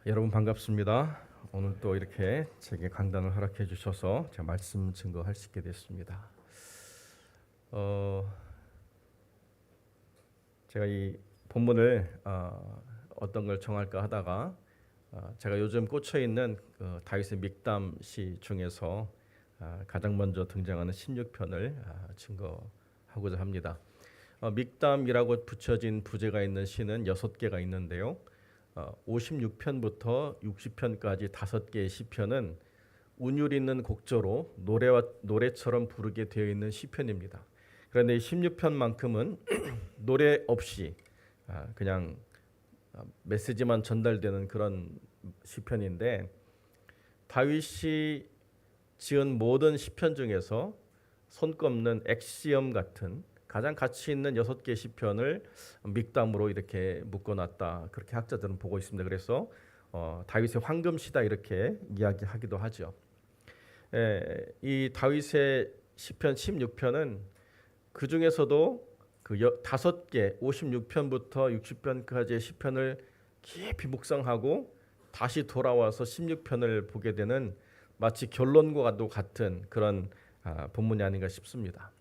여러분 반갑습니다. 오늘 또 이렇게 제게 강단을 허락해 주셔서 제가 말씀 증거할 수 있게 됐습니다. 제가 이 본문을 어떤 걸 정할까 하다가 제가 요즘 꽂혀 있는 다윗의 믹담시 중에서 가장 먼저 등장하는 16편을 증거하고자 합니다. 믹담이라고 붙여진 부제가 있는 시는 6개가 있는데요. 56편부터 60편까지 5개의 시편은 운율 있는 곡조로 노래처럼 부르게 되어 있는 시편입니다. 그런데 이 16편만큼은 노래 없이 그냥 메시지만 전달되는 그런 시편인데, 다윗이 지은 모든 시편 중에서 손꼽는 엑시엄 같은 가장 가치 있는 6개의 시편을 믹담으로 이렇게 묶어놨다, 그렇게 학자들은 보고 있습니다. 그래서 다윗의 황금시다 이렇게 이야기하기도 하죠. 이 다윗의 시편 16편은 그 중에서도 그 5개 56편부터 60편까지의 시편을 깊이 묵상하고 다시 돌아와서 16편을 보게 되는 마치 결론과도 같은 그런 본문이 아닌가 싶습니다.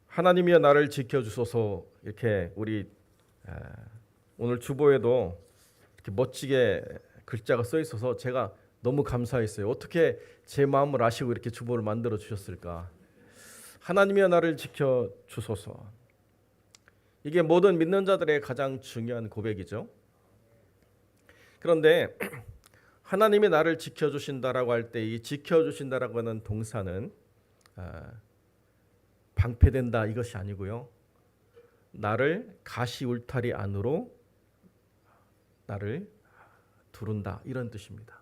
하나님이여 나를 지켜주소서, 이렇게 우리 오늘 주보에도 이렇게 멋지게 글자가 써 있어서 제가 너무 감사했어요. 어떻게 제 마음을 아시고 이렇게 주보를 만들어 주셨을까? 하나님이여 나를 지켜주소서. 이게 모든 믿는 자들의 가장 중요한 고백이죠. 그런데 하나님이 나를 지켜주신다라고 할 때 이 지켜주신다라고 하는 동사는 방패된다 이것이 아니고요, 나를 가시 울타리 안으로 나를 두른다 이런 뜻입니다.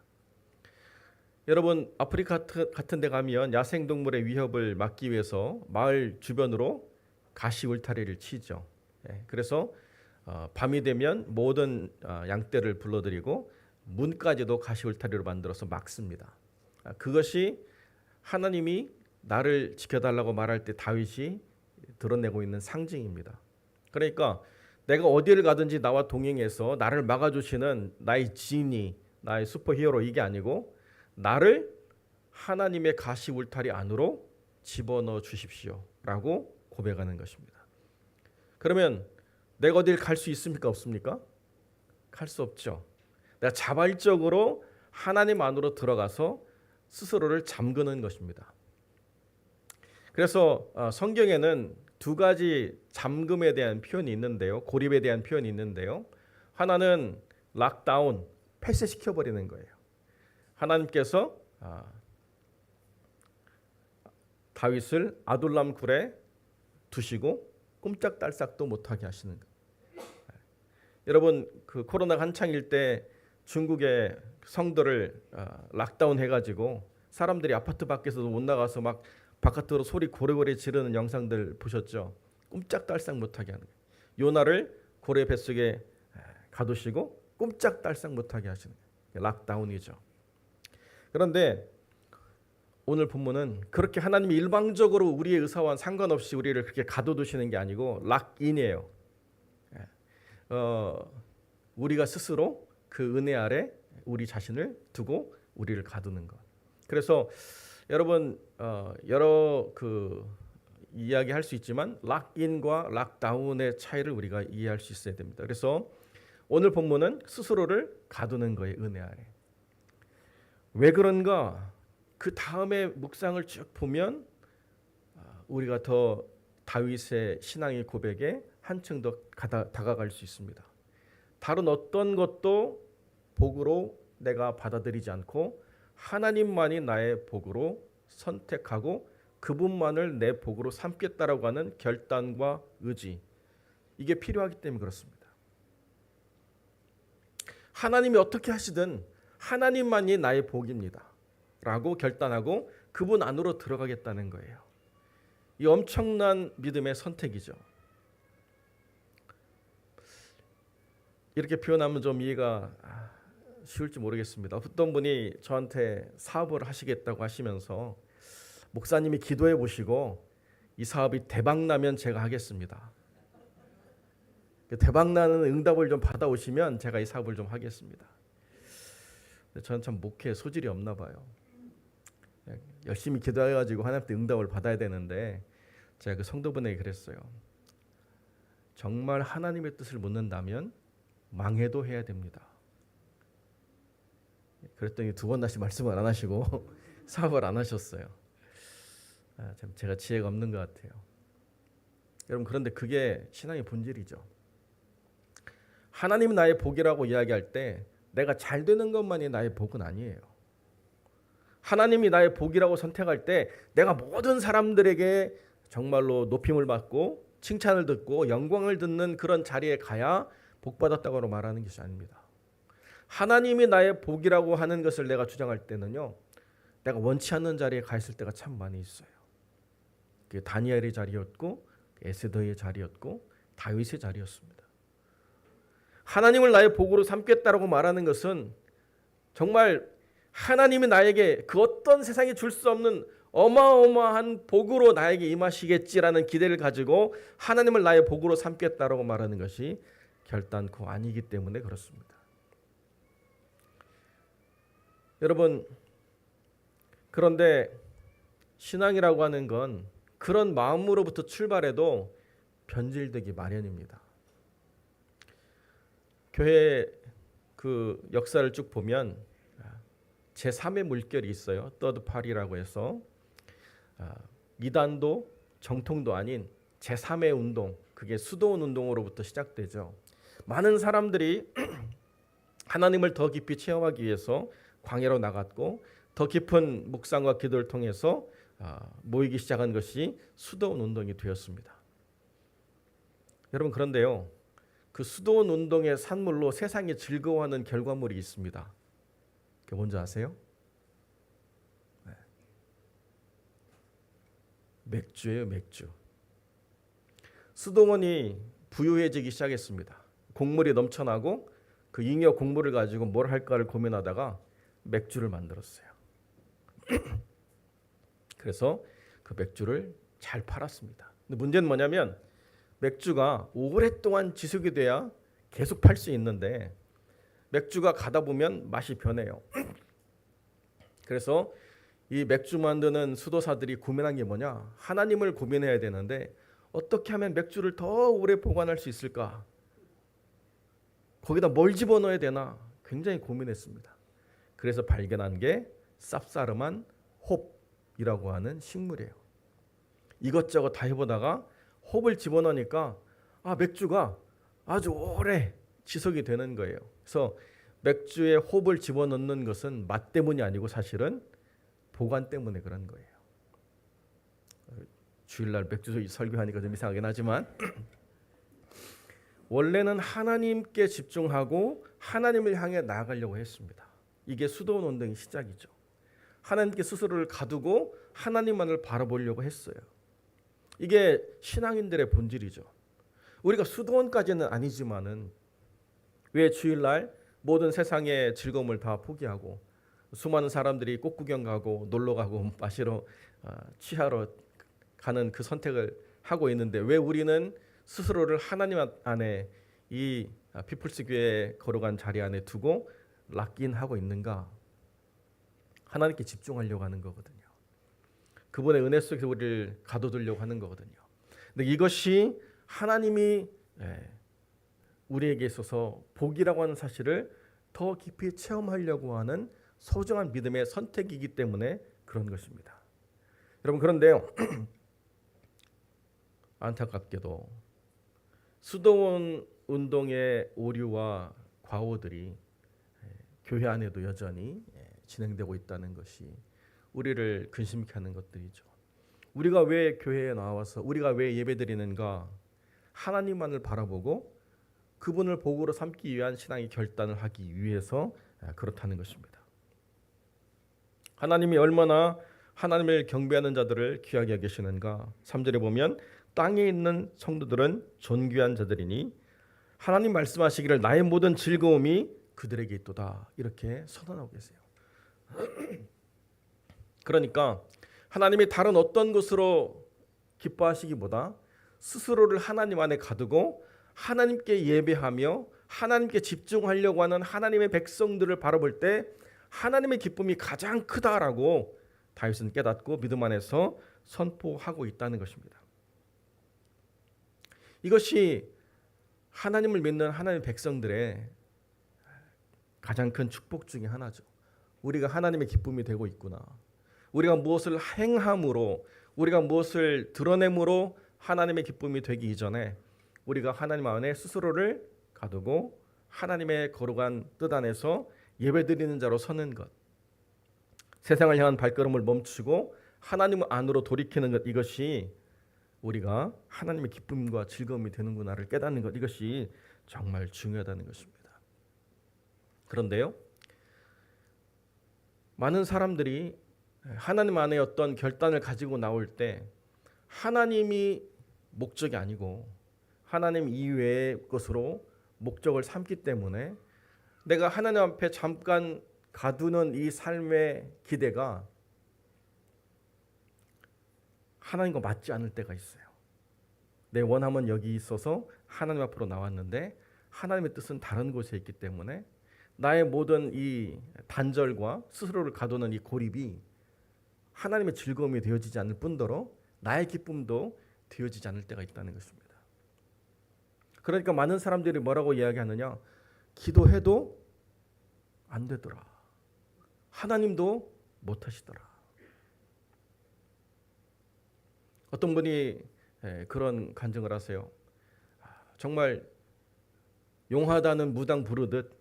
여러분, 아프리카 같은 데 가면 야생동물의 위협을 막기 위해서 마을 주변으로 가시 울타리를 치죠. 그래서 밤이 되면 모든 양떼를 불러들이고 문까지도 가시 울타리로 만들어서 막습니다. 그것이 하나님이 나를 지켜달라고 말할 때 다윗이 드러내고 있는 상징입니다. 그러니까 내가 어디를 가든지 나와 동행해서 나를 막아주시는 나의 지니, 나의 슈퍼히어로 이게 아니고 나를 하나님의 가시 울타리 안으로 집어넣어 주십시오 라고 고백하는 것입니다. 그러면 내가 어딜 갈 수 있습니까? 없습니까? 갈 수 없죠. 내가 자발적으로 하나님 안으로 들어가서 스스로를 잠그는 것입니다. 그래서 성경에는 두 가지 잠금에 대한 표현이 있는데요. 고립에 대한 표현이 있는데요. 하나는 락다운, 폐쇄시켜버리는 거예요. 하나님께서 다윗을 아둘람 굴에 두시고 꼼짝달싹도 못하게 하시는 거예요. 여러분, 그 코로나 한창일 때 중국의 성들을 락다운 해가지고 사람들이 아파트 밖에서도 못 나가서 막 바깥으로 소리 고래고래 지르는 영상들 보셨죠? 꼼짝달싹 못하게 하는 거예요. 요나를 고래 뱃속에 가두시고 꼼짝달싹 못하게 하시는 거예요. 락다운이죠. 그런데 오늘 본문은 그렇게 하나님이 일방적으로 우리의 의사와 상관없이 우리를 그렇게 가둬두시는 게 아니고 락인이에요. 우리가 스스로 그 은혜 아래 우리 자신을 두고 우리를 가두는 것. 그래서 여러분, 여러 이야기할 수 있지만 락인과 락다운의 차이를 우리가 이해할 수 있어야 됩니다. 그래서 오늘 본문은 스스로를 가두는 거예요, 은혜 아래. 왜 그런가? 그 다음에 묵상을 쭉 보면 우리가 더 다윗의 신앙의 고백에 한층 더 다가갈 수 있습니다. 다른 어떤 것도 복으로 내가 받아들이지 않고 하나님만이 나의 복으로 선택하고 그분만을 내 복으로 삼겠다라고 하는 결단과 의지, 이게 필요하기 때문에 그렇습니다. 하나님이 어떻게 하시든 하나님만이 나의 복입니다 라고 결단하고 그분 안으로 들어가겠다는 거예요. 이 엄청난 믿음의 선택이죠. 이렇게 표현하면 좀 이해가 쉬울지 모르겠습니다. 어떤 분이 저한테 사업을 하시겠다고 하시면서 목사님이 기도해 보시고 이 사업이 대박 나면 제가 하겠습니다. 대박나는 응답을 좀 받아오시면 제가 이 사업을 좀 하겠습니다. 저는 참 목회 소질이 없나 봐요. 열심히 기도해가지고 하나님께 응답을 받아야 되는데 제가 그 성도분에게 그랬어요. 정말 하나님의 뜻을 묻는다면 망해도 해야 됩니다. 그랬더니 두 번 다시 말씀을 안 하시고 사업을 안 하셨어요. 참 제가 지혜가 없는 것 같아요. 여러분, 그런데 그게 신앙의 본질이죠. 하나님이 나의 복이라고 이야기할 때 내가 잘 되는 것만이 나의 복은 아니에요. 하나님이 나의 복이라고 선택할 때 내가 모든 사람들에게 정말로 높임을 받고 칭찬을 듣고 영광을 듣는 그런 자리에 가야 복받았다고 말하는 것이 아닙니다. 하나님이 나의 복이라고 하는 것을 내가 주장할 때는요, 내가 원치 않는 자리에 가 있을 때가 참 많이 있어요. 그게 다니엘의 자리였고 에스더의 자리였고 다윗의 자리였습니다. 하나님을 나의 복으로 삼겠다라고 말하는 것은 정말 하나님이 나에게 그 어떤 세상이 줄 수 없는 어마어마한 복으로 나에게 임하시겠지라는 기대를 가지고 하나님을 나의 복으로 삼겠다라고 말하는 것이 결단코 아니기 때문에 그렇습니다. 여러분, 그런데 신앙이라고 하는 건 그런 마음으로부터 출발해도 변질되기 마련입니다. 교회 그 역사를 쭉 보면 제3의 물결이 있어요. 더드파리라고 해서 이단도 정통도 아닌 제3의 운동, 그게 수도원 운동으로부터 시작되죠. 많은 사람들이 하나님을 더 깊이 체험하기 위해서 광야로 나갔고 더 깊은 묵상과 기도를 통해서 모이기 시작한 것이 수도원 운동이 되었습니다. 여러분, 그런데요, 그 수도원 운동의 산물로 세상이 즐거워하는 결과물이 있습니다. 그게 뭔지 아세요? 네. 맥주예요, 맥주. 수도원이 부유해지기 시작했습니다. 곡물이 넘쳐나고 그 잉여 곡물을 가지고 뭘 할까를 고민하다가 맥주를 만들었어요. 그래서 그 맥주를 잘 팔았습니다. 근데 문제는 뭐냐면 맥주가 오랫동안 지속이 돼야 계속 팔 수 있는데 맥주가 가다 보면 맛이 변해요. 그래서 이 맥주 만드는 수도사들이 고민한 게 뭐냐? 하나님을 고민해야 되는데 어떻게 하면 맥주를 더 오래 보관할 수 있을까? 거기다 뭘 집어넣어야 되나? 굉장히 고민했습니다. 그래서 발견한 게 쌉싸름한 홉이라고 하는 식물이에요. 이것저것 다 해보다가 홉을 집어넣으니까 맥주가 아주 오래 지속이 되는 거예요. 그래서 맥주에 홉을 집어넣는 것은 맛 때문이 아니고 사실은 보관 때문에 그런 거예요. 주일날 맥주 설교하니까 좀 이상하긴 하지만 원래는 하나님께 집중하고 하나님을 향해 나아가려고 했습니다. 이게 수도원 운동의 시작이죠. 하나님께 스스로를 가두고 하나님만을 바라보려고 했어요. 이게 신앙인들의 본질이죠. 우리가 수도원까지는 아니지만은 왜 주일날 모든 세상의 즐거움을 다 포기하고 수많은 사람들이 꽃구경 가고 놀러 가고 마시러 취하러 가는 그 선택을 하고 있는데 왜 우리는 스스로를 하나님 안에 이 피플스 교회에 걸어간 자리 안에 두고 락인하고 있는가? 하나님께 집중하려고 하는 거거든요. 그분의 은혜 속에서 우리를 가둬두려고 하는 거거든요. 근데 이것이 하나님이 우리에게 있어서 복이라고 하는 사실을 더 깊이 체험하려고 하는 소중한 믿음의 선택이기 때문에 그런 것입니다. 여러분, 그런데요, 안타깝게도 수도원 운동의 오류와 과오들이 교회 안에도 여전히 진행되고 있다는 것이 우리를 근심케 하는 것들이죠. 우리가 왜 교회에 나와서 우리가 왜 예배드리는가? 하나님만을 바라보고 그분을 복으로 삼기 위한 신앙의 결단을 하기 위해서 그렇다는 것입니다. 하나님이 얼마나 하나님을 경배하는 자들을 귀하게 여기시는가? 3절에 보면 땅에 있는 성도들은 존귀한 자들이니 하나님 말씀하시기를 나의 모든 즐거움이 그들에게 있도다. 이렇게 선언하고 계세요. 그러니까 하나님이 다른 어떤 것으로 기뻐하시기보다 스스로를 하나님 안에 가두고 하나님께 예배하며 하나님께 집중하려고 하는 하나님의 백성들을 바라볼 때 하나님의 기쁨이 가장 크다라고 다윗은 깨닫고 믿음 안에서 선포하고 있다는 것입니다. 이것이 하나님을 믿는 하나님의 백성들의 가장 큰 축복 중에 하나죠. 우리가 하나님의 기쁨이 되고 있구나. 우리가 무엇을 행함으로, 우리가 무엇을 드러냄으로 하나님의 기쁨이 되기 이전에 우리가 하나님 안에 스스로를 가두고 하나님의 거룩한 뜻 안에서 예배드리는 자로 서는 것, 세상을 향한 발걸음을 멈추고 하나님 안으로 돌이키는 것, 이것이 우리가 하나님의 기쁨과 즐거움이 되는구나를 깨닫는 것, 이것이 정말 중요하다는 것입니다. 그런데요, 많은 사람들이 하나님 안에 어떤 결단을 가지고 나올 때 하나님이 목적이 아니고 하나님 이외의 것으로 목적을 삼기 때문에 내가 하나님 앞에 잠깐 가두는 이 삶의 기대가 하나님과 맞지 않을 때가 있어요. 내 원함은 여기 있어서 하나님 앞으로 나왔는데 하나님의 뜻은 다른 곳에 있기 때문에 나의 모든 이 단절과 스스로를 가두는 이 고립이 하나님의 즐거움이 되어지지 않을 뿐더러 나의 기쁨도 되어지지 않을 때가 있다는 것입니다. 그러니까 많은 사람들이 뭐라고 이야기하느냐? 기도해도 안 되더라. 하나님도 못하시더라. 어떤 분이 그런 간증을 하세요. 정말 용하다는 무당 부르듯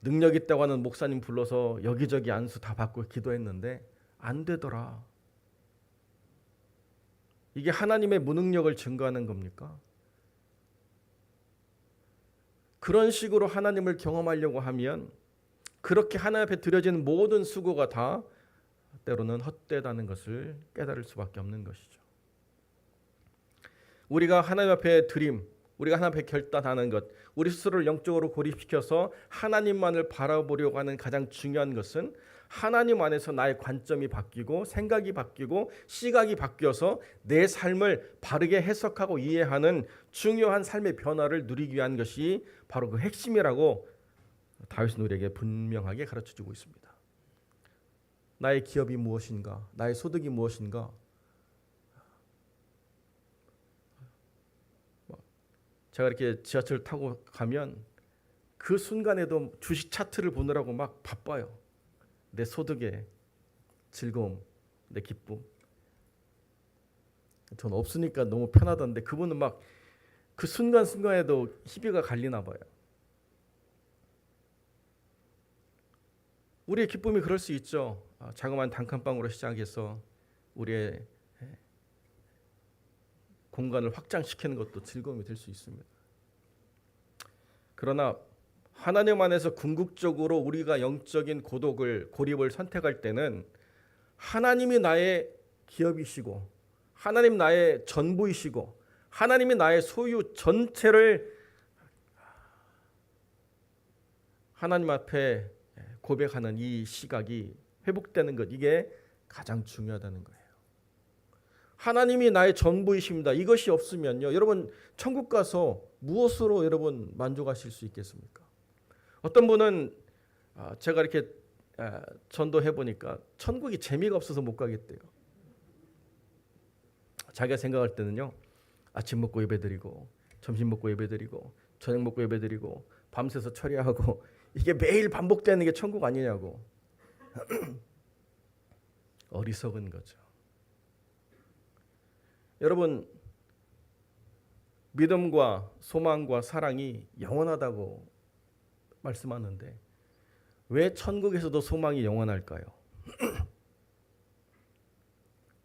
능력 있다고 하는 목사님 불러서 여기저기 안수 다 받고 기도했는데 안 되더라. 이게 하나님의 무능력을 증거하는 겁니까? 그런 식으로 하나님을 경험하려고 하면 그렇게 하나님 앞에 드려지는 모든 수고가 다 때로는 헛되다는 것을 깨달을 수밖에 없는 것이죠. 우리가 하나님 앞에 드림, 우리가 하나님 앞에 결단하는 것, 우리 스스로를 영적으로 고립시켜서 하나님만을 바라보려고 하는 가장 중요한 것은 하나님 안에서 나의 관점이 바뀌고 생각이 바뀌고 시각이 바뀌어서 내 삶을 바르게 해석하고 이해하는 중요한 삶의 변화를 누리기 위한 것이 바로 그 핵심이라고 다윗은 우리에게 분명하게 가르쳐주고 있습니다. 나의 기업이 무엇인가? 나의 소득이 무엇인가? 제가 이렇게 지하철 타고 가면 그 순간에도 주식 차트를 보느라고 막 바빠요. 내 소득의 즐거움, 내 기쁨. 전 없으니까 너무 편하던데 그분은 막 그 순간순간에도 희비가 갈리나 봐요. 우리의 기쁨이 그럴 수 있죠. 자그마한 단칸방으로 시작해서 우리의 공간을 확장시키는 것도 즐거움이 될 수 있습니다. 그러나 하나님 안에서 궁극적으로 우리가 영적인 고립을 선택할 때는 하나님이 나의 기업이시고 하나님 나의 전부이시고 하나님이 나의 소유 전체를 하나님 앞에 고백하는 이 시각이 회복되는 것, 이게 가장 중요하다는 거예요. 하나님이 나의 전부이십니다. 이것이 없으면요, 여러분 천국 가서 무엇으로 여러분 만족하실 수 있겠습니까? 어떤 분은 제가 이렇게 전도해 보니까 천국이 재미가 없어서 못 가겠대요. 자기가 생각할 때는요, 아침 먹고 예배드리고 점심 먹고 예배드리고 저녁 먹고 예배드리고 밤새서 처리하고 이게 매일 반복되는 게 천국 아니냐고. 어리석은 거죠. 여러분, 믿음과 소망과 사랑이 영원하다고 말씀하는데 왜 천국에서도 소망이 영원할까요?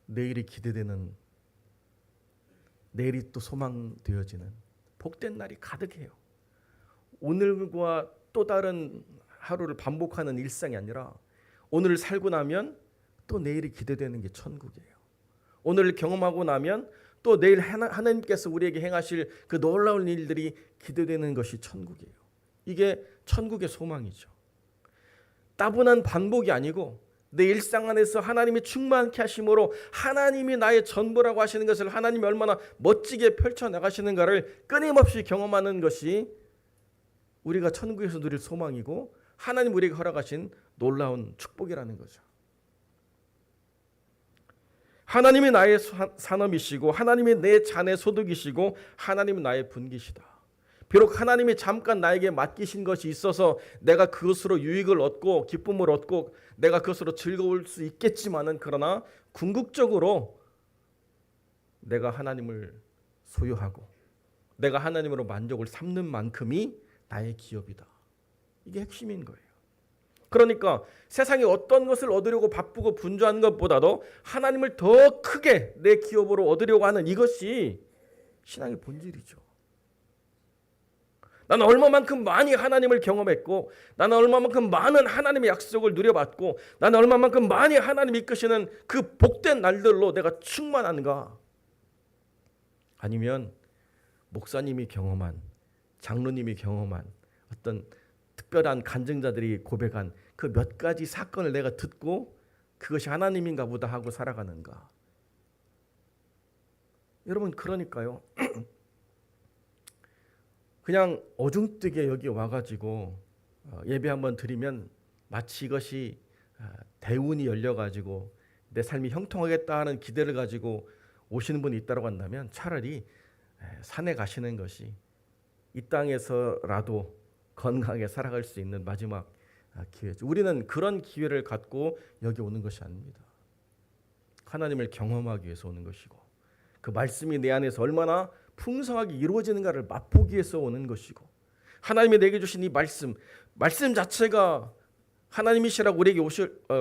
내일이 기대되는, 내일이 또 소망되어지는 복된 날이 가득해요. 오늘과 또 다른 하루를 반복하는 일상이 아니라 오늘을 살고 나면 또 내일이 기대되는 게 천국이에요. 오늘을 경험하고 나면 또 내일 하나님께서 우리에게 행하실 그 놀라운 일들이 기대되는 것이 천국이에요. 이게 천국의 소망이죠. 따분한 반복이 아니고 내 일상 안에서 하나님이 충만케 하심으로 하나님이 나의 전부라고 하시는 것을 하나님이 얼마나 멋지게 펼쳐나가시는가를 끊임없이 경험하는 것이 우리가 천국에서 누릴 소망이고 하나님 우리에게 허락하신 놀라운 축복이라는 거죠. 하나님이 나의 산업이시고 하나님이 내 잔의 소득이시고 하나님이 나의 분기시다. 비록 하나님이 잠깐 나에게 맡기신 것이 있어서 내가 그것으로 유익을 얻고 기쁨을 얻고 내가 그것으로 즐거울 수 있겠지만은 그러나 궁극적으로 내가 하나님을 소유하고 내가 하나님으로 만족을 삼는 만큼이 나의 기업이다. 이게 핵심인 거예요. 그러니까 세상에 어떤 것을 얻으려고 바쁘고 분주하는 것보다도 하나님을 더 크게 내 기업으로 얻으려고 하는 이것이 신앙의 본질이죠. 나는 얼마만큼 많이 하나님을 경험했고 나는 얼마만큼 많은 하나님의 약속을 누려봤고 나는 얼마만큼 많이 하나님이 이끄시는 그 복된 날들로 내가 충만한가? 아니면 목사님이 경험한 장로님이 경험한 어떤 특별한 간증자들이 고백한 그 몇 가지 사건을 내가 듣고 그것이 하나님인가 보다 하고 살아가는가? 여러분 그러니까요. 그냥 어중뜨게 여기 와가지고 예배 한번 드리면 마치 이것이 대운이 열려가지고 내 삶이 형통하겠다 하는 기대를 가지고 오시는 분이 있다고 한다면 차라리 산에 가시는 것이 이 땅에서라도 건강하게 살아갈 수 있는 마지막 기회죠. 우리는 그런 기회를 갖고 여기 오는 것이 아닙니다. 하나님을 경험하기 위해서 오는 것이고 그 말씀이 내 안에서 얼마나 풍성하게 이루어지는가를 맛보기 위해서 오는 것이고 하나님이 내게 주신 이 말씀 자체가 하나님이시라고 우리에게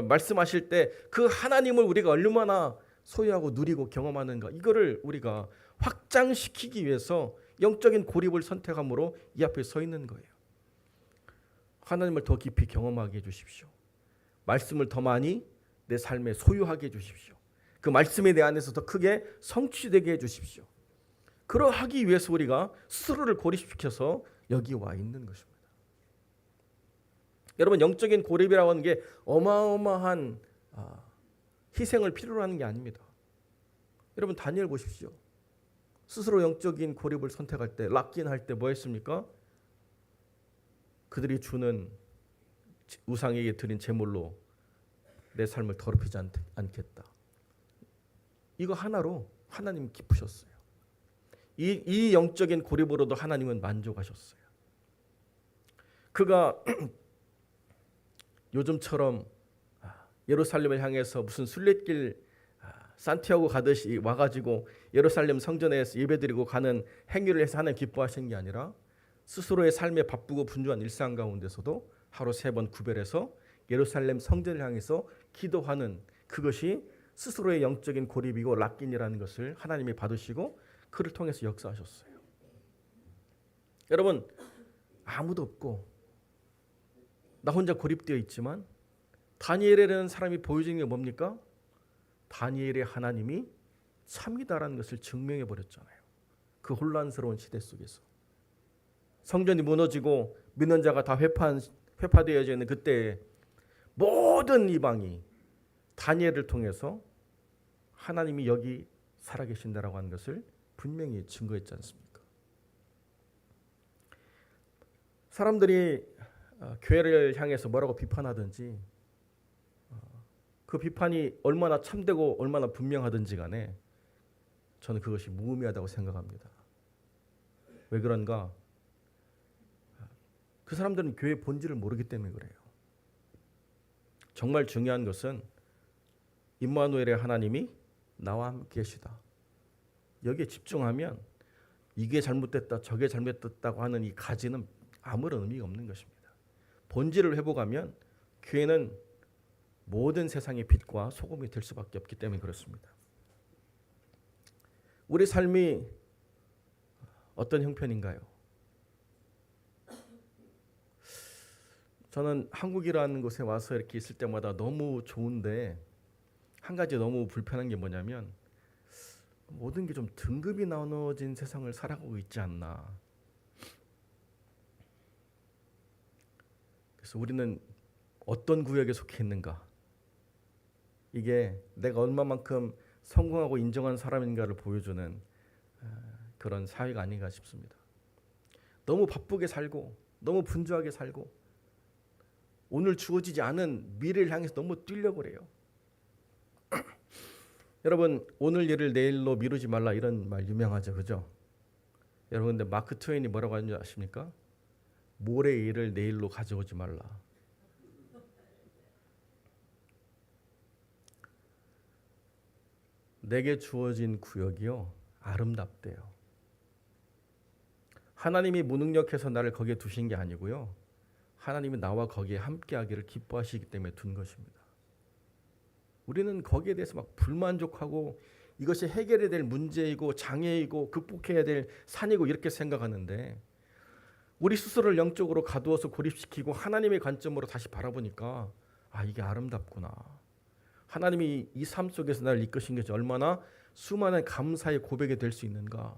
말씀하실 때 그 하나님을 우리가 얼마나 소유하고 누리고 경험하는가 이거를 우리가 확장시키기 위해서 영적인 고립을 선택함으로 이 앞에 서 있는 거예요. 하나님을 더 깊이 경험하게 해주십시오. 말씀을 더 많이 내 삶에 소유하게 해주십시오. 그 말씀이 내 안에서 더 크게 성취되게 해주십시오. 그러하기 위해서 우리가 스스로를 고립시켜서 여기 와 있는 것입니다. 여러분 영적인 고립이라고 하는 게 어마어마한 희생을 필요로 하는 게 아닙니다. 여러분 다니엘 보십시오. 스스로 영적인 고립을 선택할 때 락긴 할 때 뭐 했습니까? 그들이 주는 우상에게 드린 제물로 내 삶을 더럽히지 않겠다. 이거 하나로 하나님 기쁘셨어요. 이 영적인 고립으로도 하나님은 만족하셨어요. 그가 요즘처럼 예루살렘을 향해서 무슨 순례길 산티아고 가듯이 와가지고 예루살렘 성전에서 예배드리고 가는 행위를 해서 하나님 기뻐하시는 게 아니라 스스로의 삶에 바쁘고 분주한 일상 가운데서도 하루 3번 구별해서 예루살렘 성전을 향해서 기도하는 그것이 스스로의 영적인 고립이고 락긴이라는 것을 하나님이 받으시고 그를 통해서 역사하셨어요. 여러분 아무도 없고 나 혼자 고립되어 있지만 다니엘이라는 사람이 보여주는 게 뭡니까? 다니엘의 하나님이 참이다라는 것을 증명해 버렸잖아요. 그 혼란스러운 시대 속에서 성전이 무너지고 믿는 자가 다 회파되어져 있는 그때에 모든 이방이 다니엘을 통해서 하나님이 여기 살아계신다라고 하는 것을 분명히 증거했지 않습니까? 사람들이 교회를 향해서 뭐라고 비판하든지 그 비판이 얼마나 참되고 얼마나 분명하든지 간에 저는 그것이 무의미하다고 생각합니다. 왜 그런가? 그 사람들은 교회의 본질을 모르기 때문에 그래요. 정말 중요한 것은 임마누엘의 하나님이 나와 함께 계시다. 여기에 집중하면 이게 잘못됐다 저게 잘못됐다고 하는 이 가지는 아무런 의미가 없는 것입니다. 본질을 회복하면 교회는 모든 세상의 빛과 소금이 될 수밖에 없기 때문에 그렇습니다. 우리 삶이 어떤 형편인가요? 저는 한국이라는 곳에 와서 이렇게 있을 때마다 너무 좋은데 한 가지 너무 불편한 게 뭐냐면 모든 게 좀 등급이 나눠진 세상을 살아가고 있지 않나. 그래서 우리는 어떤 구역에 속해 있는가? 이게 내가 얼마만큼 성공하고 인정한 사람인가를 보여주는 그런 사회가 아닌가 싶습니다. 너무 바쁘게 살고 너무 분주하게 살고 오늘 주어지지 않은 미래를 향해서 너무 뛰려고 그래요. 여러분, 오늘 일을 내일로 미루지 말라 이런 말 유명하죠. 그죠? 여러분, 근데 마크 트웨인이 뭐라고 하는지 아십니까? 모레 일을 내일로 가져오지 말라. 내게 주어진 구역이요, 아름답대요. 하나님이 무능력해서 나를 거기에 두신 게 아니고요, 하나님이 나와 거기에 함께하기를 기뻐하시기 때문에 둔 것입니다. 우리는 거기에 대해서 막 불만족하고 이것이 해결해야 될 문제이고 장애이고 극복해야 될 산이고 이렇게 생각하는데, 우리 스스로를 영적으로 가두어서 고립시키고 하나님의 관점으로 다시 바라보니까 이게 아름답구나. 하나님이 이 삶 속에서 나를 이끄신 것이 얼마나 수많은 감사의 고백이 될 수 있는가,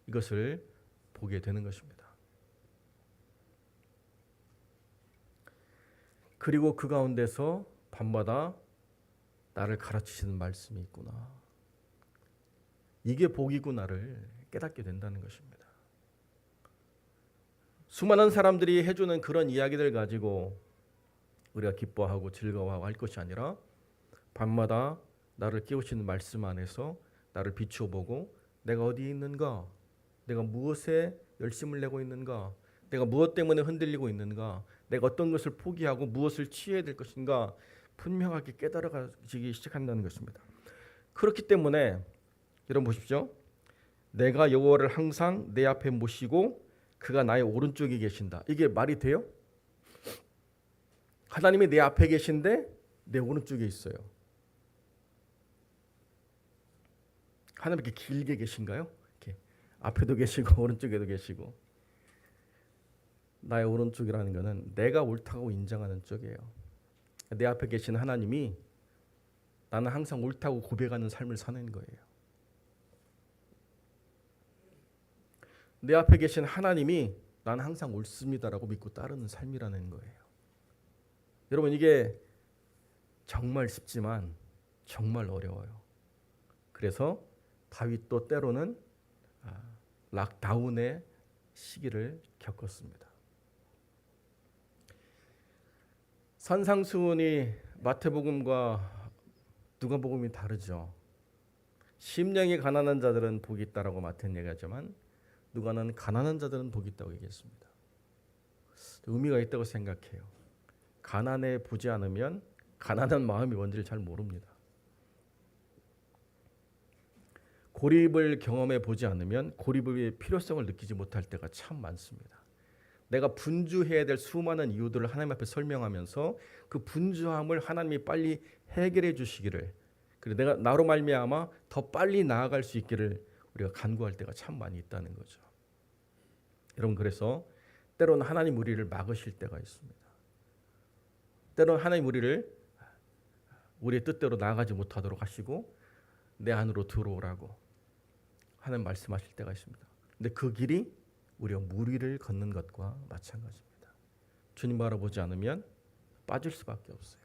이것을 보게 되는 것입니다. 그리고 그 가운데서 밤마다 나를 가르치시는 말씀이 있구나. 이게 복이구나를 깨닫게 된다는 것입니다. 수많은 사람들이 해주는 그런 이야기들 가지고 우리가 기뻐하고 즐거워하고 할 것이 아니라 밤마다 나를 깨우치는 말씀 안에서 나를 비추어 보고 내가 어디에 있는가, 내가 무엇에 열심을 내고 있는가, 내가 무엇 때문에 흔들리고 있는가, 내가 어떤 것을 포기하고 무엇을 취해야 될 것인가 분명하게 깨달아지기 시작한다는 것입니다. 그렇기 때문에 여러분 보십시오. 내가 여호와를 항상 내 앞에 모시고 그가 나의 오른쪽에 계신다. 이게 말이 돼요? 하나님이 내 앞에 계신데 내 오른쪽에 있어요. 하나님 이렇게 길게 계신가요? 이렇게 앞에도 계시고 오른쪽에도 계시고. 나의 오른쪽이라는 것은 내가 옳다고 인정하는 쪽이에요. 내 앞에 계신 하나님이 나는 항상 옳다고 고백하는 삶을 사는 거예요. 내 앞에 계신 하나님이 나는 항상 옳습니다라고 믿고 따르는 삶이라는 거예요. 여러분, 이게 정말 쉽지만 정말 어려워요. 그래서 다윗도 때로는 락다운의 시기를 겪었습니다. 산상수훈이 마태복음과 누가복음이 다르죠. 심령이 가난한 자들은 복이 있다라고 마태는 얘기하지만 누가는 가난한 자들은 복이 있다고 얘기했습니다. 의미가 있다고 생각해요. 가난해 보지 않으면 가난한 마음이 뭔지를 잘 모릅니다. 고립을 경험해 보지 않으면 고립의 필요성을 느끼지 못할 때가 참 많습니다. 내가 분주해야 될 수많은 이유들을 하나님 앞에 설명하면서 그 분주함을 하나님이 빨리 해결해 주시기를, 그리고 내가 나로 말미암아 더 빨리 나아갈 수 있기를 우리가 간구할 때가 참 많이 있다는 거죠. 여러분, 그래서 때로는 하나님 우리를 막으실 때가 있습니다. 때로는 하나님 우리를 우리의 뜻대로 나아가지 못하도록 하시고 내 안으로 들어오라고 하는 말씀하실 때가 있습니다. 근데 그 길이 우리가 무리를 걷는 것과 마찬가지입니다. 주님 바라보지 않으면 빠질 수밖에 없어요.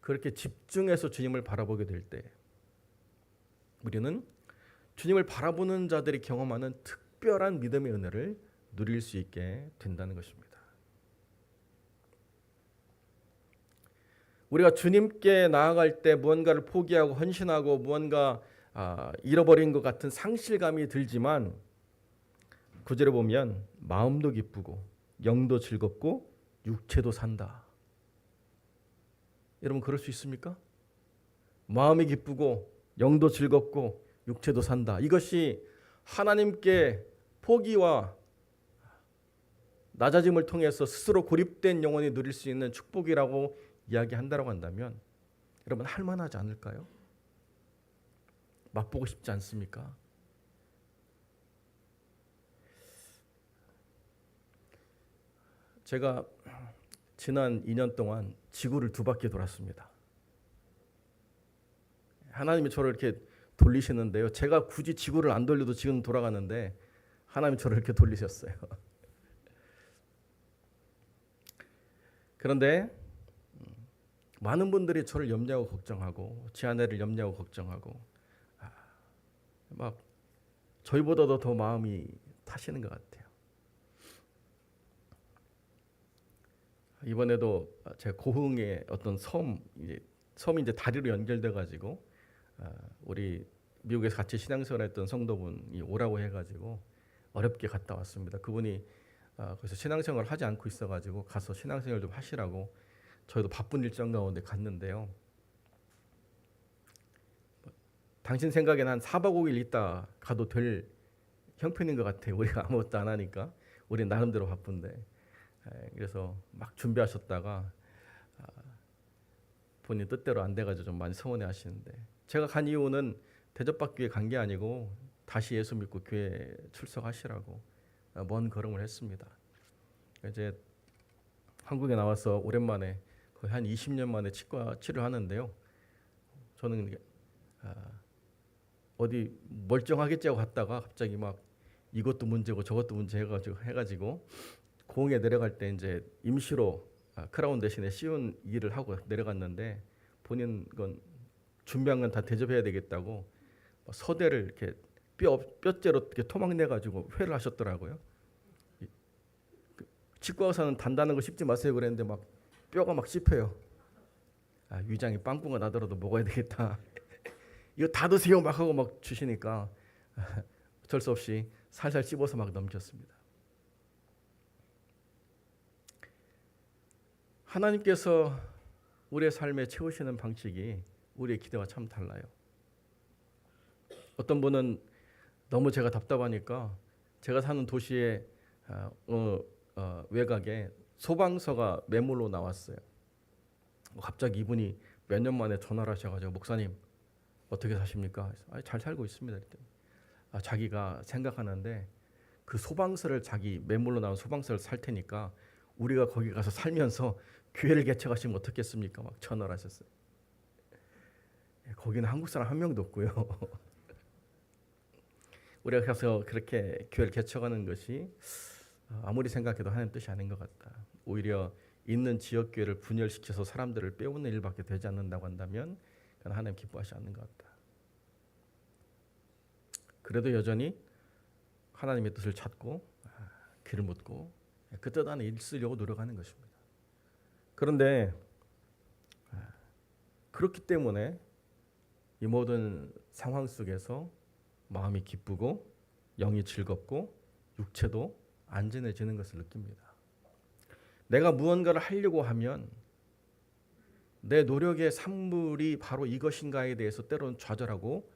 그렇게 집중해서 주님을 바라보게 될 때 우리는 주님을 바라보는 자들이 경험하는 특별한 믿음의 은혜를 누릴 수 있게 된다는 것입니다. 우리가 주님께 나아갈 때 무언가를 포기하고 헌신하고 무언가 잃어버린 것 같은 상실감이 들지만 9절에 보면 마음도 기쁘고 영도 즐겁고 육체도 산다. 여러분, 그럴 수 있습니까? 마음이 기쁘고 영도 즐겁고 육체도 산다. 이것이 하나님께 포기와 낮아짐을 통해서 스스로 고립된 영혼이 누릴 수 있는 축복이라고 이야기한다고 한다면 여러분, 할만하지 않을까요? 맛보고 싶지 않습니까? 제가 지난 2년 동안 지구를 2바퀴 돌았습니다. 하나님이 저를 이렇게 돌리시는데요. 제가 굳이 지구를 안 돌려도 지금 돌아가는데 하나님이 저를 이렇게 돌리셨어요. 그런데 많은 분들이 저를 염려하고 걱정하고 제 아내를 염려하고 걱정하고 막 저희보다도 더 마음이 타시는 것 같아요. 이번에도 제 고흥의 어떤 섬이 이제 다리로 연결돼 가지고 우리 미국에서 같이 신앙생활했던 성도분이 오라고 해가지고 어렵게 갔다 왔습니다. 그분이 그래서 신앙생활을 하지 않고 있어가지고 가서 신앙생활 좀 하시라고 저희도 바쁜 일정 가운데 갔는데요. 당신 생각에는 한 4박 5일 있다 가도 될 형편인 것 같아요. 우리가 아무것도 안 하니까 우리 나름대로 바쁜데 그래서 막 준비하셨다가 본인 뜻대로 안 돼가지고 좀 많이 서운해 하시는데 제가 간 이유는 대접받기 위해 간 게 아니고 다시 예수 믿고 교회 출석하시라고 먼 걸음을 했습니다. 이제 한국에 나와서 오랜만에 거의 한 20년 만에 치과 치료하는데요. 저는 어디 멀쩡하겠지 하고 갔다가 갑자기 막 이것도 문제고 저것도 문제 해가지고 공에 내려갈 때 이제 임시로 크라운 대신에 씌운 일을 하고 내려갔는데 본인 건 준비한 건 다 대접해야 되겠다고 서대를 이렇게 뼈째로 이렇게 토막내가지고 회를 하셨더라고요. 치과 의사는 단단한 거 씹지 마세요 그랬는데 막 뼈가 막 씹혀요. 위장이 빵꾸가 나더라도 먹어야 되겠다. 이거 다 드세요 막 하고 막 주시니까 어쩔 수 없이 살살 씹어서 막 넘겼습니다. 하나님께서 우리의 삶에 채우시는 방식이 우리의 기대와 참 달라요. 어떤 분은 너무 제가 답답하니까 제가 사는 도시의 외곽에 소방서가 매물로 나왔어요. 갑자기 이분이 몇 년 만에 전화를 하셔가지고 목사님 어떻게 사십니까? 잘 살고 있습니다. 자기가 생각하는데 그 소방서를 자기 매물로 나온 소방서를 살 테니까 우리가 거기 가서 살면서 교회를 개척하시면 어떻겠습니까? 막 전화를 하셨어요. 거기는 한국 사람 한 명도 없고요. 우리가 가서 그렇게 교회를 개척하는 것이 아무리 생각해도 하나님 뜻이 아닌 것 같다. 오히려 있는 지역 교회를 분열시켜서 사람들을 빼오는 일밖에 되지 않는다고 한다면 그건 하나님 기뻐하지 않는 것 같다. 그래도 여전히 하나님의 뜻을 찾고 귀를 묻고 그 뜻 안에 있으려고 노력하는 것입니다. 그런데 그렇기 때문에 이 모든 상황 속에서 마음이 기쁘고 영이 즐겁고 육체도 안전해지는 것을 느낍니다. 내가 무언가를 하려고 하면 내 노력의 산물이 바로 이것인가에 대해서 때로는 좌절하고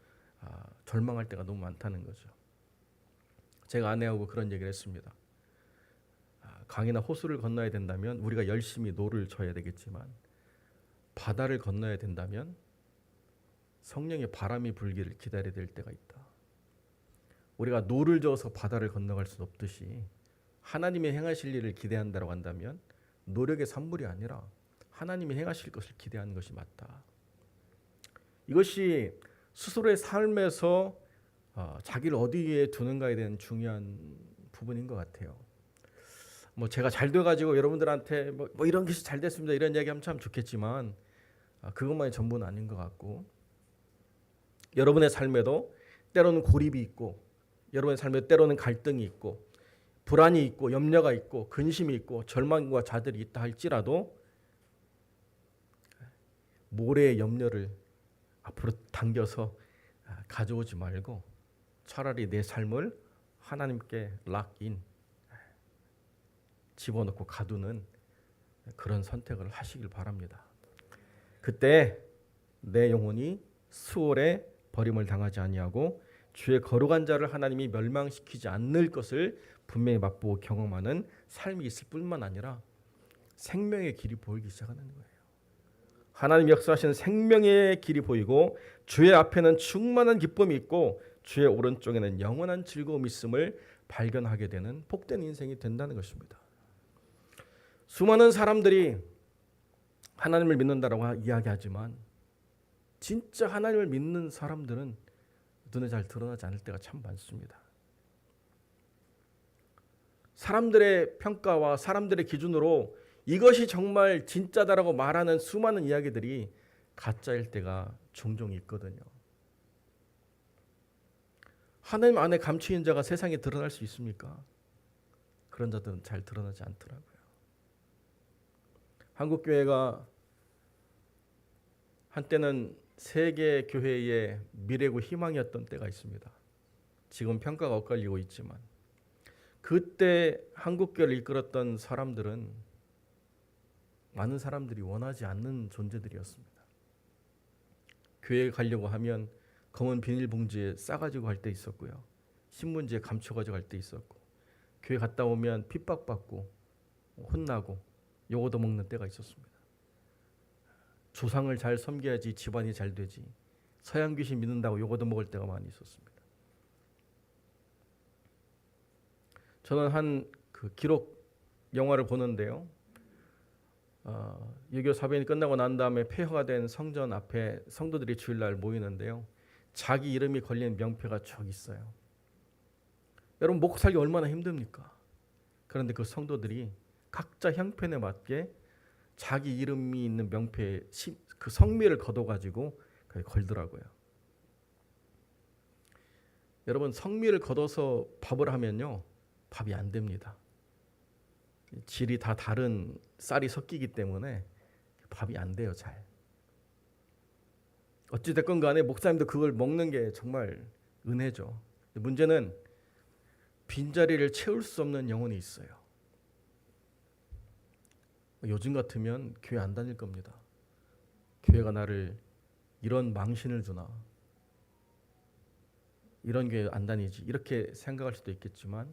절망할 때가 너무 많다는 거죠. 제가 아내하고 그런 얘기를 했습니다. 강이나 호수를 건너야 된다면 우리가 열심히 노를 져야 되겠지만 바다를 건너야 된다면 성령의 바람이 불기를 기다려야 될 때가 있다. 우리가 노를 저어서 바다를 건너갈 수 없듯이 하나님의 행하실 일을 기대한다고 한다면 노력의 산물이 아니라 하나님이 행하실 것을 기대하는 것이 맞다. 이것이 스스로의 삶에서 자기를 어디에 두는가에 대한 중요한 부분인 것 같아요. 뭐 제가 잘 돼가지고 여러분들한테 뭐 이런 것이 잘 됐습니다 이런 이야기하면 참 좋겠지만 그것만이 전부는 아닌 것 같고 여러분의 삶에도 때로는 고립이 있고 여러분의 삶에 때로는 갈등이 있고 불안이 있고 염려가 있고 근심이 있고 절망과 좌절이 있다 할지라도 모래의 염려를 앞으로 당겨서 가져오지 말고 차라리 내 삶을 하나님께 락인 집어넣고 가두는 그런 선택을 하시길 바랍니다. 그때 내 영혼이 수월에 버림을 당하지 아니하고 주의 거룩한 자를 하나님이 멸망시키지 않을 것을 분명히 맛보고 경험하는 삶이 있을 뿐만 아니라 생명의 길이 보이기 시작하는 거예요. 하나님 역사하시는 생명의 길이 보이고 주의 앞에는 충만한 기쁨이 있고 주의 오른쪽에는 영원한 즐거움이 있음을 발견하게 되는 복된 인생이 된다는 것입니다. 수많은 사람들이 하나님을 믿는다라고 이야기하지만 진짜 하나님을 믿는 사람들은 눈에 잘 드러나지 않을 때가 참 많습니다. 사람들의 평가와 사람들의 기준으로 이것이 정말 진짜다라고 말하는 수많은 이야기들이 가짜일 때가 종종 있거든요. 하나님 안에 감추인 자가 세상에 드러날 수 있습니까? 그런 자들은 잘 드러나지 않더라고요. 한국교회가 한때는 세계 교회의 미래고 희망이었던 때가 있습니다. 지금 평가가 엇갈리고 있지만 그때 한국교회를 이끌었던 사람들은 많은 사람들이 원하지 않는 존재들이었습니다. 교회에 가려고 하면 검은 비닐봉지에 싸가지고 갈 때 있었고요. 신문지에 감춰가지고 갈 때 있었고, 교회 갔다 오면 핍박받고 혼나고 요거도 먹는 때가 있었습니다. 조상을 잘 섬겨야지 집안이 잘 되지, 서양 귀신 믿는다고 요거도 먹을 때가 많이 있었습니다. 저는 한 그 기록 영화를 보는데요. 유교 사변이 끝나고 난 다음에 폐허가 된 성전 앞에 성도들이 주일날 모이는데요. 자기 이름이 걸린 명패가 쭉 있어요. 여러분, 먹고 살기 얼마나 힘듭니까? 그런데 그 성도들이 각자 형편에 맞게 자기 이름이 있는 명패에 그 성미를 걷어가지고 걸더라고요. 여러분, 성미를 걷어서 밥을 하면요, 밥이 안 됩니다. 질이 다 다른 쌀이 섞이기 때문에 밥이 안 돼요, 잘. 어찌됐건 간에 목사님도 그걸 먹는 게 정말 은혜죠. 문제는 빈자리를 채울 수 없는 영혼이 있어요. 요즘 같으면 교회 안 다닐 겁니다. 교회가 나를 이런 망신을 주나, 이런 교회 안 다니지, 이렇게 생각할 수도 있겠지만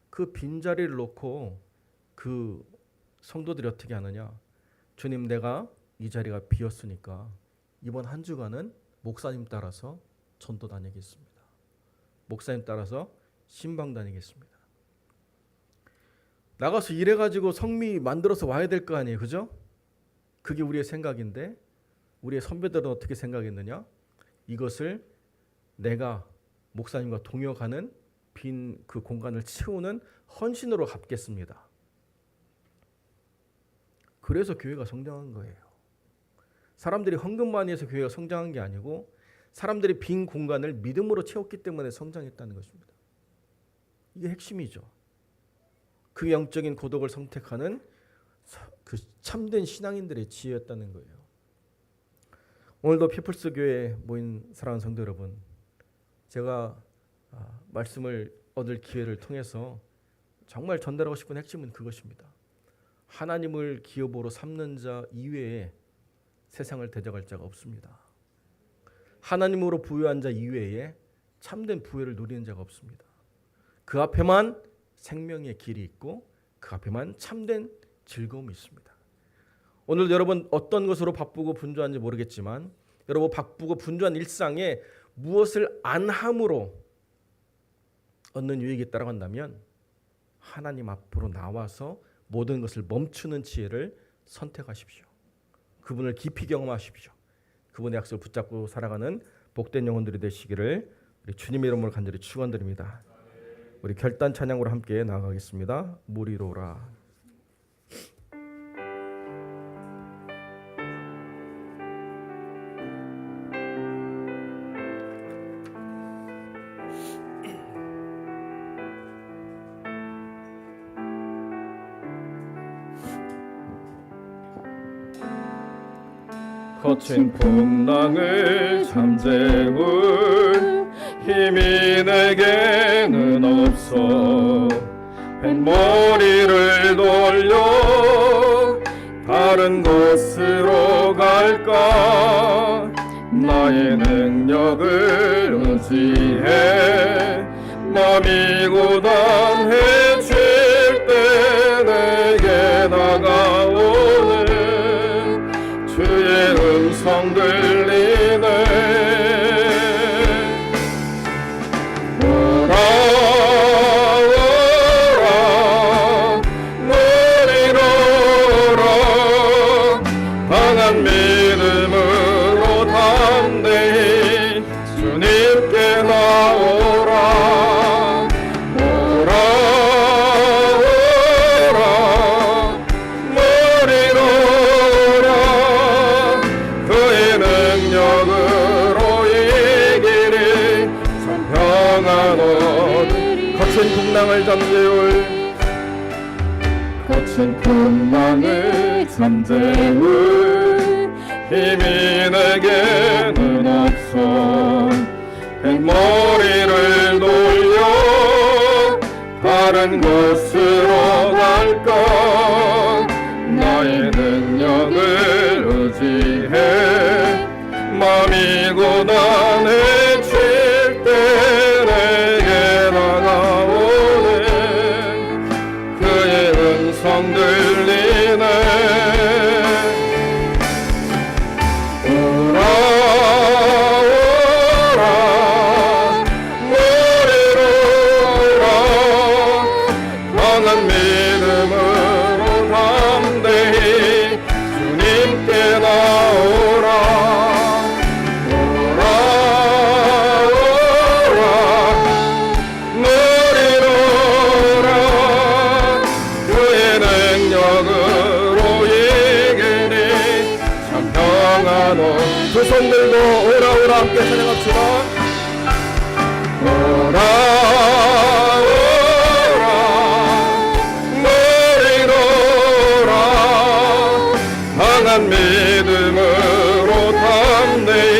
그 빈자리를 놓고 그 성도들이 어떻게 하느냐, 주님, 내가 이 자리가 비었으니까 이번 한 주간은 목사님 따라서 전도 다니겠습니다. 목사님 따라서 신방 다니겠습니다. 나가서 일해가지고 성미 만들어서 와야 될 거 아니에요, 그죠? 그게 우리의 생각인데 우리의 선배들은 어떻게 생각했느냐? 이것을 내가 목사님과 동역하는 빈 그 공간을 채우는 헌신으로 갚겠습니다. 그래서 교회가 성장한 거예요. 사람들이 헌금 많이 해서 교회가 성장한 게 아니고 사람들이 빈 공간을 믿음으로 채웠기 때문에 성장했다는 것입니다. 이게 핵심이죠. 그 영적인 고독을 선택하는 그 참된 신앙인들의 지혜였다는 거예요. 오늘도 피플스 교회에 모인 사랑하는 성도 여러분, 제가 말씀을 얻을 기회를 통해서 정말 전달하고 싶은 핵심은 그것입니다. 하나님을 기업으로 삼는 자 이외에 세상을 대적할 자가 없습니다. 하나님으로 부유한 자 이외에 참된 부유를 누리는 자가 없습니다. 그 앞에만 생명의 길이 있고 그 앞에만 참된 즐거움이 있습니다. 오늘 여러분 어떤 것으로 바쁘고 분주한지 모르겠지만 여러분 바쁘고 분주한 일상에 무엇을 안 함으로 얻는 유익이 있다고 한다면 하나님 앞으로 나와서 모든 것을 멈추는 지혜를 선택하십시오. 그분을 깊이 경험하십시오. 그분의 약속을 붙잡고 살아가는 복된 영혼들이 되시기를 우리 주님의 이름으로 간절히 축원드립니다. 우리 결단 찬양으로 함께 나아가겠습니다. 무리로라. 거친 풍랑을 잠재울 힘이 내게는 없어. 뱃머리를 돌려 다른 곳으로 갈까. 나의 능력을 의지해 마음이 고단해질 때 내게 다가오는 주의 음성 들리네. 오라 오라 너리로 오라. 강한 믿음으로 담대히 주님께 나오라. 오라 풍랑을 잠재울 거친 풍랑을 잠재울 힘이 내게는 없어 백머리를 돌려 다른 곳으로 갈까 나의 능력을 의지해 마음이 고단해질 때 내게 다가오네 그의 음성 들리네 오라 오라 머리로 오라 강한 믿음으로 담대히 주님께 나오라 오라 오라 머리로 오라 그의 능력으로 이기니 참 평안한 두 손 들고 오라 오라 함께 찬양합시다 오라 오라 머리로 오라 강한 믿음으로 담대히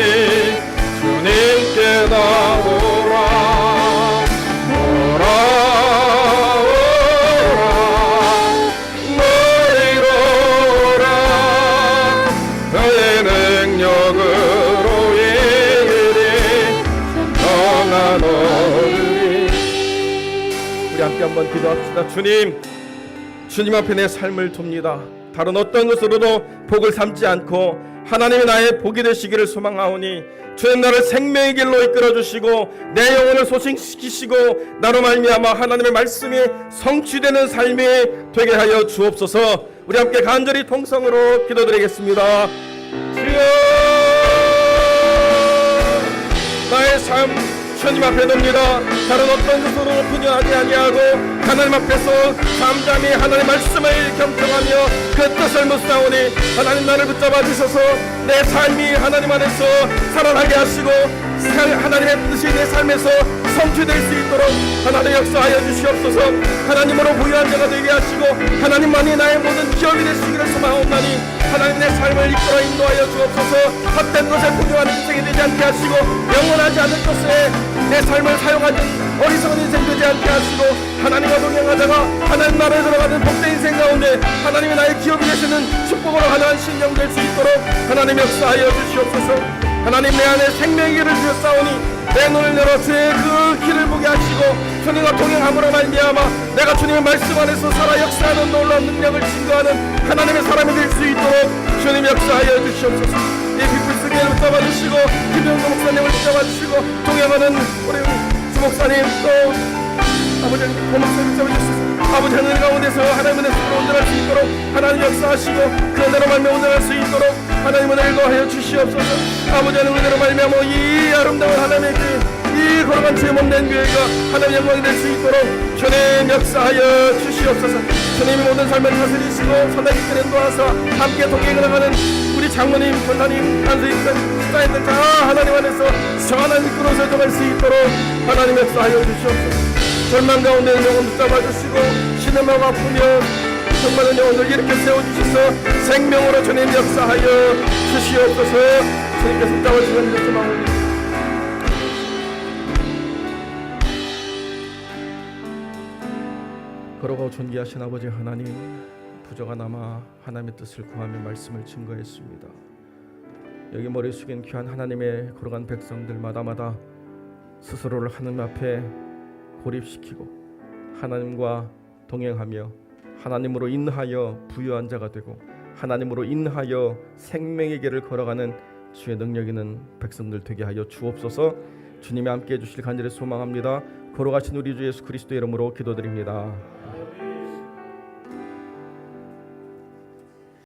주님께 나오라 오라 오라 머리로 오라 그의 능력으로 이기리 평안하리 우리 함께 한번 기도합시다 주님 앞에 내 삶을 둡니다 다른 어떤 것으로도 복을 삼지 않고 하나님이 나의 복이 되시기를 소망하오니 주님 나를 생명의 길로 이끌어 주시고 내 영혼을 소생시키시고 나로 말미암아 하나님의 말씀이 성취되는 삶이 되게 하여 주옵소서 우리 함께 간절히 통성으로 기도드리겠습니다 주여 나의 삶 주님 앞에 놉니다 다른 어떤 것으로 분야하지 아니하고 하나님 앞에서 잠잠히 하나님의 말씀을 경청하며 그 뜻을 묻사오니 하나님 나를 붙잡아 주셔서 내 삶이 하나님 안에서 살아나게 하시고 하나님의 뜻이 내 삶에서 성취될 수 있도록 하나님 역사하여 주시옵소서 하나님으로 부유한 자가 되게 하시고 하나님만이 나의 모든 기업이 되시기를 소망하옵나니 하나님 내 삶을 이끌어 인도하여 주옵소서 헛된 것에 풍요하는 인생이 되지 않게 하시고 영원하지 않은 것에 내 삶을 사용하는 어리석은 인생 되지 않게 하시고 하나님과 동행하다가 하나님 나라에 들어가는 복된 인생 가운데 하나님이 나의 기업이 되시는 축복으로 하나님 신령 될 수 있도록 하나님 역사하여 주시옵소서 하나님 내 안에 생명의 길을 주셨사오니 내 눈을 열어 주의 그 길을 보게 하시고 주님과 동행함으로 말미암아 내가 주님의 말씀 안에서 살아 역사하는 놀라운 능력을 증거하는 하나님의 사람이 될 수 있도록 주님 역사하여 주시옵소서 이 비플스기를 붙잡아 주시고 김영도 목사님을 붙잡아 주시고 동행하는 우리 주 목사님 또 아버지 고목사님 붙잡아 주시옵소서 아버지 하늘 가운데서 하나님의 손으로 온전할 수 있도록 하나님 역사하시고 그 은혜로 말미암아 온전할 수 있도록 하나님 은혜를 더하여 주시옵소서 아버지 하늘 은혜로 말미암아 이 아름다운 하나님의 이 거룩한 주의 몸된 교회가 하나님 영광이 될 수 있도록 주님 역사하여 주시옵소서 주님이 모든 삶을 다스리시고 선하게 이끌어 인도하사 함께 동행을 하는 우리 장모님, 권사님, 안수님, 집사님들 다 하나님 안에서 선한 이끌어서 정할 수 있도록 하나님 역사하여 주시옵소서 절망 가운데 영혼 붙잡아 주시고 신음하고 아프며 정말은 영혼을 이렇게 세워주셔서 생명으로 주님 역사하여 주시옵소서 주님께 손잡아 주시는 것을 마음입니다 거룩하고 존귀하신 아버지 하나님 부조가 남아 하나님의 뜻을 구하며 말씀을 증거했습니다 여기 머리 숙인 귀한 하나님의 거룩한 백성들마다마다 스스로를 하나님 앞에 고립시키고 하나님과 동행하며 하나님으로 인하여 부유한 자가 되고 하나님으로 인하여 생명의 길을 걸어가는 주의 능력 있는 백성들 되게 하여 주옵소서 주님이 함께해 주실 간절히 소망합니다 거룩하신 우리 주 예수 그리스도의 이름으로 기도드립니다